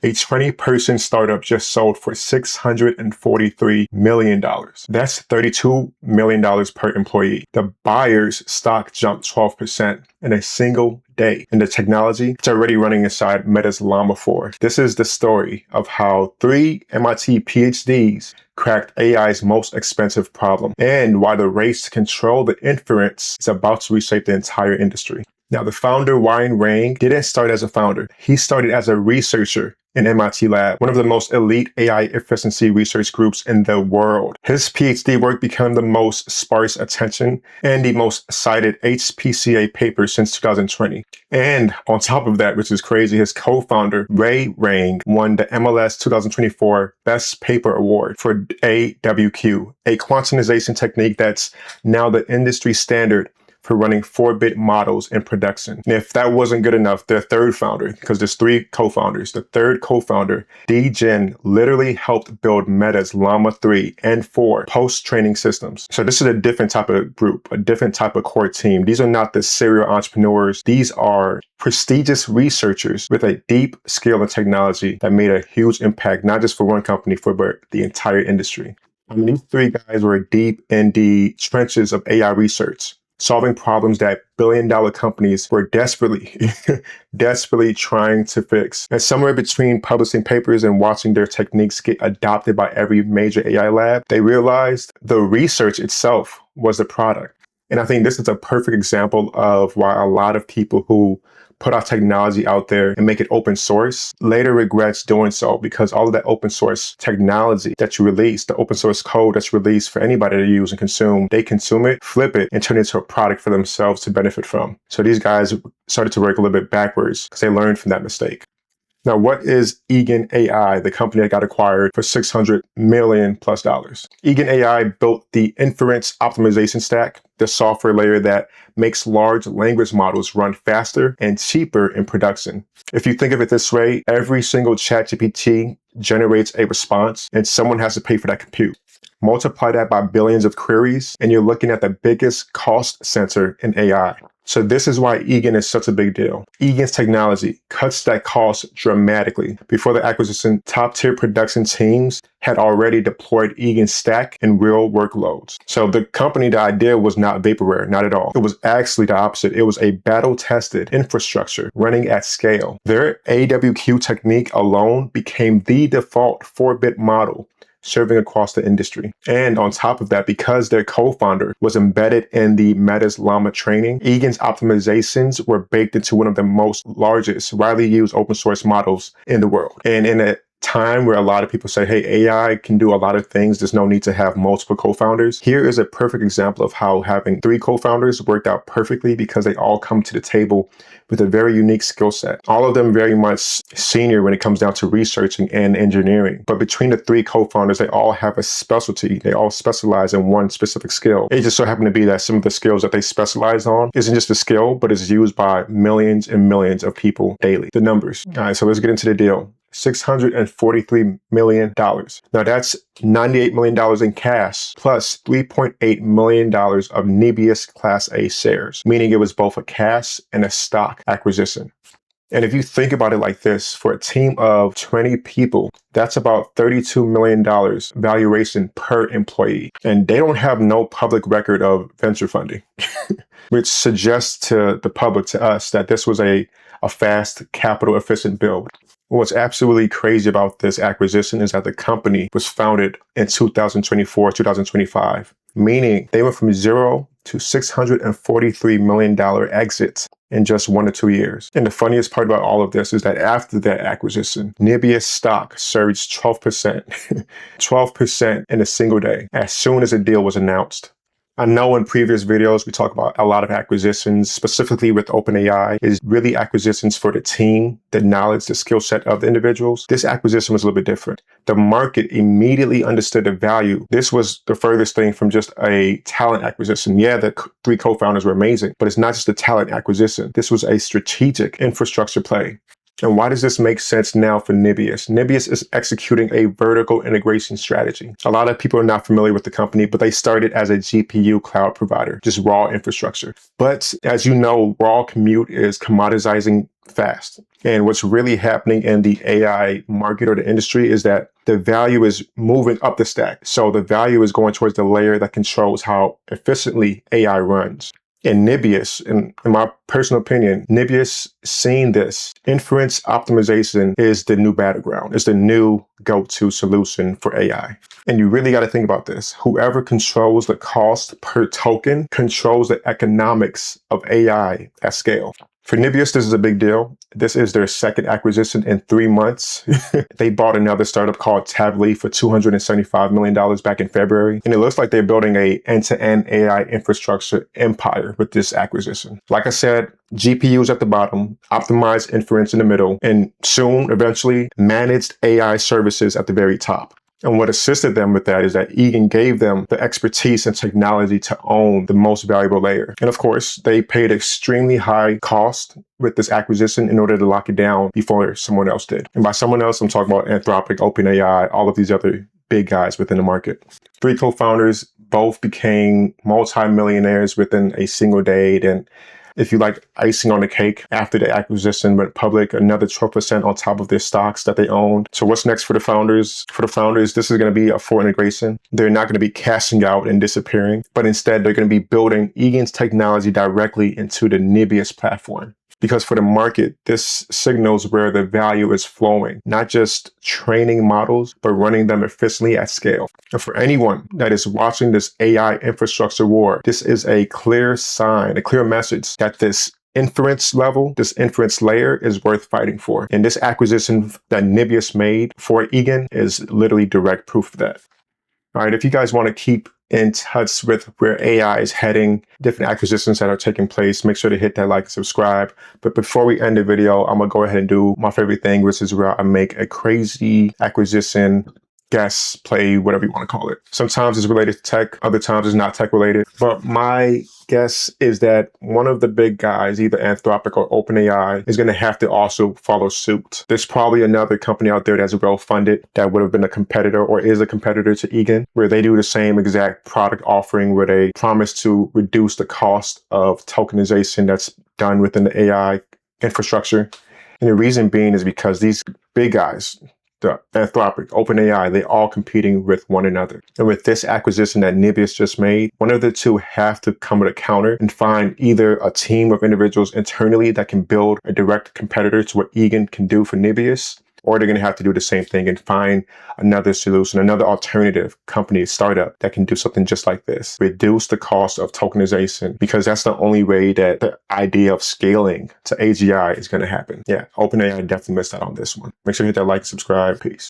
A 20-person startup just sold for $643 million. That's $32 million per employee. The buyer's stock jumped 12% in a single day. And the technology, it's already running inside Meta's Llama 4. This is the story of how 3 MIT PhDs cracked AI's most expensive problem, and why the race to control the inference is about to reshape the entire industry. Now, the founder, Ryan Wang, didn't start as a founder. He started as a researcher in MIT lab, one of the most elite AI efficiency research groups in the world. His PhD work became the most sparse attention and the most cited HPCA paper since 2020. And on top of that, which is crazy, his co-founder, Wei-Chen Wang, won the MLS 2024 Best Paper Award for AWQ, a quantization technique that's now the industry standard for running 4-bit models in production. And if that wasn't good enough, their third founder, because there's 3 co-founders, the third co-founder, D-Gen, literally helped build Meta's Llama 3 and 4 post-training systems. So this is a different type of group, a different type of core team. These are not the serial entrepreneurs. These are prestigious researchers with a deep skill in technology that made a huge impact, not just for one company, but the entire industry. I mean, these 3 guys were deep in the trenches of AI research, solving problems that billion-dollar companies were desperately trying to fix. And somewhere between publishing papers and watching their techniques get adopted by every major AI lab, they realized the research itself was the product. And I think this is a perfect example of why a lot of people who put our technology out there and make it open source later regrets doing so, because all of that open source technology that you release, the open source code that's released for anybody to use and consume, they consume it, flip it, and turn it into a product for themselves to benefit from. So these guys started to work a little bit backwards because they learned from that mistake. Now, what is Eigen AI, the company that got acquired for $600 million+? Eigen AI built the Inference optimization stack, the software layer that makes large language models run faster and cheaper in production. If you think of it this way, every single ChatGPT generates a response, and someone has to pay for that compute. Multiply that by billions of queries, and you're looking at the biggest cost center in AI. So this is why Eigen is such a big deal. Eigen's technology cuts that cost dramatically. Before the acquisition, top-tier production teams had already deployed Eigen's stack in real workloads. So the company, the idea was not vaporware, not at all. It was actually the opposite. It was a battle-tested infrastructure running at scale. Their AWQ technique alone became the default 4-bit model serving across the industry. And on top of that, because their co-founder was embedded in the Meta's Llama training, Eigen's optimizations were baked into one of the most largest, widely used open source models in the world. And in a time where a lot of people say, hey, AI can do a lot of things, there's no need to have multiple co-founders. Here is a perfect example of how having 3 co-founders worked out perfectly, because they all come to the table with a very unique skill set. All of them very much senior when it comes down to researching and engineering. But between the 3 co-founders, they all have a specialty. They all specialize in one specific skill. It just so happened to be that some of the skills that they specialize on isn't just a skill, but is used by millions and millions of people daily. The numbers. All right, so let's get into the deal. $643 million. Now that's $98 million in cash plus $3.8 million of Nebius Class A shares, meaning it was both a cash and a stock acquisition. And if you think about it like this, for a team of 20 people, that's about $32 million valuation per employee. And they don't have no public record of venture funding, which suggests to the public, to us, that this was a fast, capital efficient build. What's absolutely crazy about this acquisition is that the company was founded in 2024, 2025, meaning they went from 0 to $643 million exits in just 1 to 2 years. And the funniest part about all of this is that after that acquisition, Nebius stock surged 12%, 12% in a single day, as soon as the deal was announced. I know in previous videos, we talk about a lot of acquisitions, specifically with OpenAI, is really acquisitions for the team, the knowledge, the skill set of the individuals. This acquisition was a little bit different. The market immediately understood the value. This was the furthest thing from just a talent acquisition. Yeah, the 3 co-founders were amazing, but it's not just a talent acquisition. This was a strategic infrastructure play. And why does this make sense now for Nebius? Nebius is executing a vertical integration strategy. A lot of people are not familiar with the company, but they started as a GPU cloud provider, just raw infrastructure. But as you know, raw compute is commoditizing fast. And what's really happening in the AI market or the industry is that the value is moving up the stack. So the value is going towards the layer that controls how efficiently AI runs. And Nebius, in my personal opinion, Nebius seeing this, inference optimization is the new battleground. It's the new go-to solution for AI. And you really got to think about this. Whoever controls the cost per token controls the economics of AI at scale. For Nebius, this is a big deal. This is their second acquisition in 3 months. They bought another startup called Tably for $275 million back in February. And it looks like they're building an end-to-end AI infrastructure empire with this acquisition. Like I said, GPUs at the bottom, optimized inference in the middle, and soon, eventually, managed AI services at the very top. And what assisted them with that is that Eigen gave them the expertise and technology to own the most valuable layer. And of course, they paid extremely high cost with this acquisition in order to lock it down before someone else did. And by someone else, I'm talking about Anthropic, OpenAI, all of these other big guys within the market. 3 co-founders both became multi-millionaires within a single day. And if you like icing on the cake, after the acquisition went public, another 12% on top of their stocks that they owned. So what's next for the founders? For the founders, this is going to be a full integration. They're not going to be cashing out and disappearing, but instead they're going to be building Eigen's technology directly into the Nebius platform. Because for the market, this signals where the value is flowing, not just training models, but running them efficiently at scale. And for anyone that is watching this AI infrastructure war, this is a clear sign, a clear message that this inference level, this inference layer is worth fighting for. And this acquisition that Nebius made for Eigen is literally direct proof of that. All right, if you guys want to keep in touch with where AI is heading, different acquisitions that are taking place, make sure to hit that like and subscribe. But before we end the video, I'm going to go ahead and do my favorite thing, which is where I make a crazy acquisition guess, play, whatever you want to call it. Sometimes it's related to tech, other times it's not tech related. But my guess is that one of the big guys, either Anthropic or OpenAI, is going to have to also follow suit. There's probably another company out there that's well-funded that would have been a competitor or is a competitor to Eigen, where they do the same exact product offering where they promise to reduce the cost of tokenization that's done within the AI infrastructure. And the reason being is because these big guys, the Anthropic, OpenAI, they all competing with one another. And with this acquisition that Nebius just made, one of the two have to come with a counter and find either a team of individuals internally that can build a direct competitor to what Eigen can do for Nebius, or they're going to have to do the same thing and find another solution, another alternative company, startup that can do something just like this. Reduce the cost of tokenization, because that's the only way that the idea of scaling to AGI is going to happen. Yeah, OpenAI definitely missed out on this one. Make sure to hit that like, subscribe. Peace.